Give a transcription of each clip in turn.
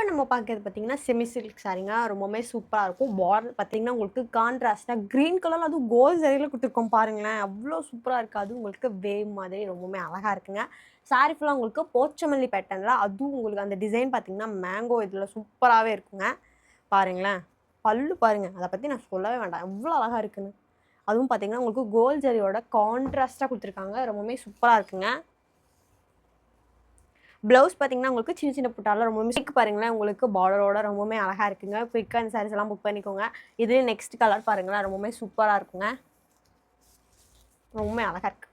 இப்போ நம்ம பார்க்கறது பார்த்தீங்கன்னா, செமி சில்க் சாரீங்க. ரொம்பவுமே சூப்பரா இருக்கும். பார்டர் பார்த்தீங்கன்னா, உங்களுக்கு கான்ட்ராஸ்ட்டா கிரீன் கலர்ல அதுவும் கோல்ட் ஜரியில குடுத்துருக்கோம் பாருங்களேன். அவ்ளோ சூப்பரா இருக்கு. அதுவும் உங்களுக்கு வேவ் மாதிரி ரொம்பவுமே அழகா இருக்குங்க. சாரி ஃபுல்லா உங்களுக்கு போச்சமல்லி பேட்டர்ன்ல அதுவும் உங்களுக்கு அந்த டிசைன் பார்த்தீங்கன்னா, மேங்கோ இதில சூப்பராவே இருக்குங்க. பாருங்களேன். பல்லு பாருங்க. அத பத்தி நான் சொல்லவே வேண்டாம். எவ்ளோ அழகா இருக்குன்னு. அதுவும் பார்த்தீங்கன்னா, உங்களுக்கு கோல்ட் ஜரியோட கான்ட்ராஸ்ட்டா குடுத்துருக்காங்க. ரொம்பவுமே சூப்பரா இருக்குங்க. ப்ளவுஸ் பார்த்தீங்கன்னா, உங்களுக்கு சின்ன சின்ன புட்டால ரொம்பவுமே ஸ்டிக் பாருங்களேன், உங்களுக்கு பார்டரோட ரொம்பவுமே அழகா இருக்குங்க. குயிக்கா இந்த சாரீஸ் எல்லாம் புக் பண்ணிக்கோங்க. இது நெக்ஸ்ட் கலர் பாருங்களேன், ரொம்பவுமே சூப்பரா இருக்குங்க. ரொம்பவுமே அழகா இருக்கு.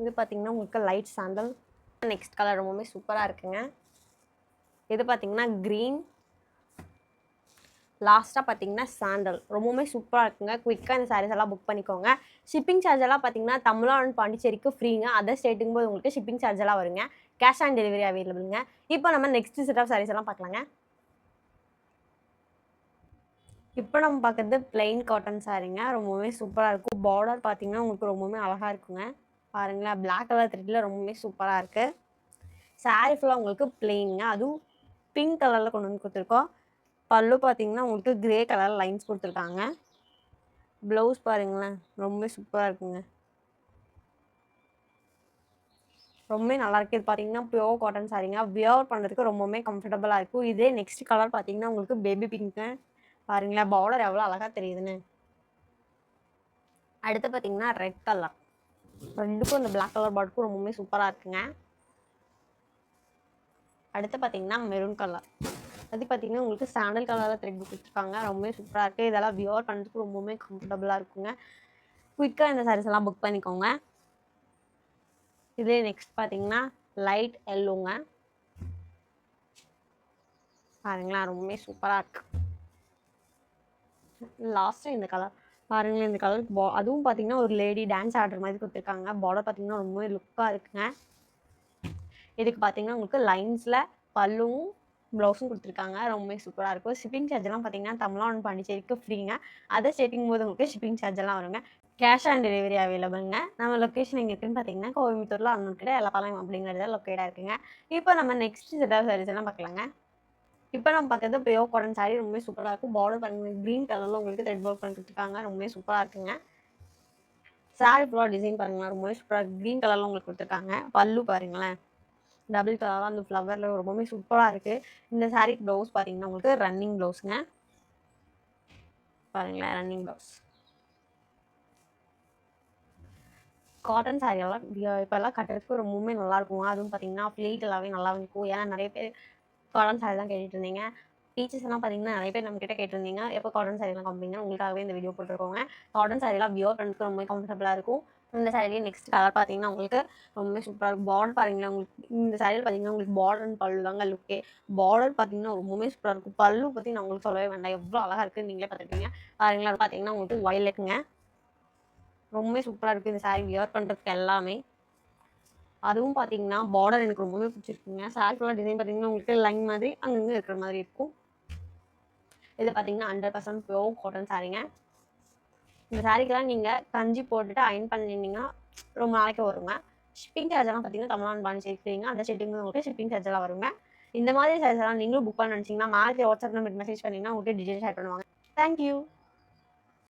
இது பார்த்தீங்கன்னா, உங்களுக்கு லைட் சாண்டல். நெக்ஸ்ட் கலர் ரொம்பவுமே சூப்பரா இருக்குங்க. இது பார்த்தீங்கன்னா, கிரீன். லாஸ்ட்டா பார்த்தீங்கன்னா, சாண்டல். ரொம்பவுமே சூப்பரா இருக்குங்க. குயிக்கா இந்த சாரீஸ் எல்லாம் புக் பண்ணிக்கோங்க. ஷிப்பிங் சார்ஜ் எல்லாம் பார்த்தீங்கன்னா, தமிழ்நாடு பாண்டிச்சேரிக்கு ஃப்ரீங்க. அதர் ஸ்டேட்டுங்கும் போது உங்களுக்கு ஷிப்பிங் சார்ஜ் எல்லாம் வருங்க. கேஷ் ஆன் டெலிவரி அவைலபிள்ங்க. இப்போ நம்ம நெக்ஸ்ட் செட் ஆஃப் சாரீஸ் எல்லாம் பார்க்கலாங்க. இப்போ நம்ம பார்க்குறது பிளெயின் காட்டன் சாரீங்க. ரொம்பவே சூப்பரா இருக்கும். பார்டர் பார்த்தீங்கன்னா, உங்களுக்கு ரொம்பவுமே அழகா இருக்குங்க. பாருங்களேன், பிளாக் கலர் த்ரெட்ல ரொம்பவுமே சூப்பரா இருக்கு. சாரி ஃபுல்லா உங்களுக்கு பிளெயின்ங்க. அதுவும் பிங்க் கலர்ல கொண்டு வந்து குடுத்துருக்கோம். பல்லு பார்த்தீங்கன்னா, உங்களுக்கு கிரே கலர் லைன்ஸ் குடுத்துருக்காங்க. ப்ளவுஸ் பாருங்களேன், ரொம்பவே சூப்பரா இருக்குங்க. ரொம்பவே நல்லாயிருக்கு. இது பார்த்தீங்கன்னா, பியூர் காட்டன் சாரீங்க. வியர் பண்ணுறதுக்கு ரொம்பவுமே கம்ஃபர்டபுளா இருக்கும். இதே நெக்ஸ்ட் கலர் பார்த்தீங்கன்னா, உங்களுக்கு பேபி பிங்க்கு. பாருங்களேன், பார்டர் எவ்வளோ அழகா தெரியுதுன்னு. அடுத்து பார்த்தீங்கன்னா, ரெட் கலர். ரெண்டுக்கும் இந்த பிளாக் கலர் பார்டருக்கும் ரொம்பவுமே சூப்பரா இருக்குங்க. அடுத்து பார்த்தீங்கன்னா, மெரூன் கலர். அது பார்த்தீங்கன்னா, உங்களுக்கு சாண்டல் கலர்ல த்ரெட் குடுத்துருக்காங்க. ரொம்பவே சூப்பரா இருக்கு. இதெல்லாம் வியர் பண்ணுறதுக்கு ரொம்பவுமே கம்ஃபர்டபுளா இருக்குங்க. குயிக்கா இந்த சாரீஸ் எல்லாம் புக் பண்ணிக்கோங்க. இதே நெக்ஸ்ட் பார்த்தீங்கன்னா, லைட் எல்லோங்க. பாருங்களேன், ரொம்பவே சூப்பரா இருக்கு. லாஸ்ட்டு இந்த கலர். பாருங்களேன், இந்த கலர் அதுவும் பார்த்தீங்கன்னா, ஒரு லேடி டான்ஸ் ஆடுற மாதிரி குடுத்துருக்காங்க. பார்டர் பார்த்தீங்கன்னா, ரொம்பவே லுக்கா இருக்குங்க. இதுக்கு பார்த்தீங்கன்னா, உங்களுக்கு லைன்ஸ்ல பல்லுவும், ப்ளவுஸும் குடுத்துருக்காங்க. ரொம்பவே சூப்பரா இருக்கும். ஷிப்பிங் சார்ஜ்லாம் பார்த்தீங்கன்னா, தமிழ்நாடு பாண்டிச்சேரிக்கு ஃப்ரீங்க. அதர் ஸ்டேட்டுங்கும் போது உங்களுக்கு ஷிப்பிங் சார்ஜ் எல்லாம் வருங்க. கேஷ் ஆன் டெலிவரி அவைலபிள்ங்க. நம்ம லொகேஷன் எங்க இருக்குன்னு பார்த்தீங்கன்னா, கோயம்புத்தூர்ல அண்ணன்கிட்ட எலப்பாளையம் அப்படிங்கிற இடத்துல லொக்கேட்டா இருக்குங்க. இப்போ நம்ம நெக்ஸ்ட் செட் ஆஃப் சாரீஸ் எல்லாம் பார்க்கலாங்க. இப்போ நம்ம பார்க்கறது பியூர் காட்டன் சாரீ. ரொம்பவே சூப்பரா இருக்கும். பார்டர் பாருங்க, கிரீன் கலர்ல உங்களுக்கு த்ரெட் ஒர்க் பண்ணி குடுத்துருக்காங்க. ரொம்பவே சூப்பரா இருக்குங்க. சாரீ ஃபுல்லா டிசைன் பாருங்களேன், ரொம்பவே சூப்பரா இருக்கு. கிரீன் கலர்ல உங்களுக்கு குடுத்துருக்காங்க. பல்லு பாருங்களேன், டபுள் கலரா அந்த ஃப்ளவர்ல ரொம்பவே சூப்பரா இருக்கு. இந்த சாரீக்கு ப்ளவுஸ் பார்த்தீங்கன்னா, உங்களுக்கு ரன்னிங் ப்ளவுஸ்ங்க. பாருங்களேன், ரன்னிங் ப்ளவுஸ். காட்டன் சாரீ எல்லாம் இப்போலாம் கட்டுறதுக்கு ரொம்பவுமே நல்லா இருக்குங்க. அதுவும் பார்த்தீங்கன்னா, ஃப்ளீட் எல்லாமே நல்லா இருக்கும். ஏன்னா நிறைய பேர் காட்டன் சாரீ தான் கேட்டுட்டு இருந்தீங்க. டீச்சர்ஸ் எல்லாம் பார்த்தீங்கன்னா, நிறைய பேர் நம்மகிட்ட கேட்டிருந்தீங்க. எப்போ காட்டன் சாரீலாம் காமிப்பீங்கன்னு உங்களுக்காகவே இந்த வீடியோ போட்டுருக்கோங்க. காட்டன் சாரீலாம் வியர் பண்ணுறதுக்கு ரொம்பவே கம்ஃபர்டபுளா இருக்கும். இந்த சாரீலேயே நெக்ஸ்ட் கலர் பார்த்தீங்கன்னா, உங்களுக்கு ரொம்பவே சூப்பரா இருக்கும். பார்டர் பாருங்களேன், உங்களுக்கு இந்த சாரீல பார்த்தீங்கன்னா, உங்களுக்கு பார்டர் அண்ட் பல்லு தாங்க லுக்கே. பார்டர் பார்த்தீங்கன்னா, ரொம்பவே சூப்பரா இருக்கும். பல்லு பத்தி நான் உங்களுக்கு சொல்லவே வேண்டாம். எவ்வளோ அழகா இருக்குன்னு நீங்களே பார்த்துருப்பீங்க. பாருங்களேன், அது பார்த்தீங்கன்னா, உங்களுக்கு வயலட்டுங்க. ரொம்பவே சூப்பரா இருக்கு இந்த சாரீ வியர் பண்ணுறதுக்கு எல்லாமே. அதுவும் பார்த்தீங்கன்னா, பார்டர் எனக்கு ரொம்பவே பிடிச்சிருக்குங்க. சாரீ ஃபுல்லா டிசைன் பார்த்தீங்கன்னா, உங்களுக்கு லைன் மாதிரி அங்கங்க இருக்கிற மாதிரி இருக்கும். இது பார்த்தீங்கன்னா, 100% பியூர் காட்டன் சாரீங்க. இந்த சாரீக்கெல்லாம் நீங்க கஞ்சி போட்டுட்டு அயர்ன் பண்ணினீங்கன்னா, ரொம்ப நாளைக்கு வருங்க. ஷிப்பிங் சார்ஜ் எல்லாம் பார்த்தீங்கன்னா, தமிழ்நாடு பாண்டிச்சேரி ஃப்ரீங்க. அதர் ஸ்டேட்டுக்கு உங்களுக்கு ஷிப்பிங் சார்ஜ் எல்லாம் வருங்க. இந்த மாதிரி சாரீஸ் எல்லாம் நீங்களும் புக் பண்ண நினைச்சீங்கன்னா, மேலே வாட்ஸ்அப் நம்பருக்கு மெசேஜ் பண்ணீங்கன்னா, உங்களுக்கு டீடைல்ஸ் ஷேர் பண்ணுவாங்க. Thank you.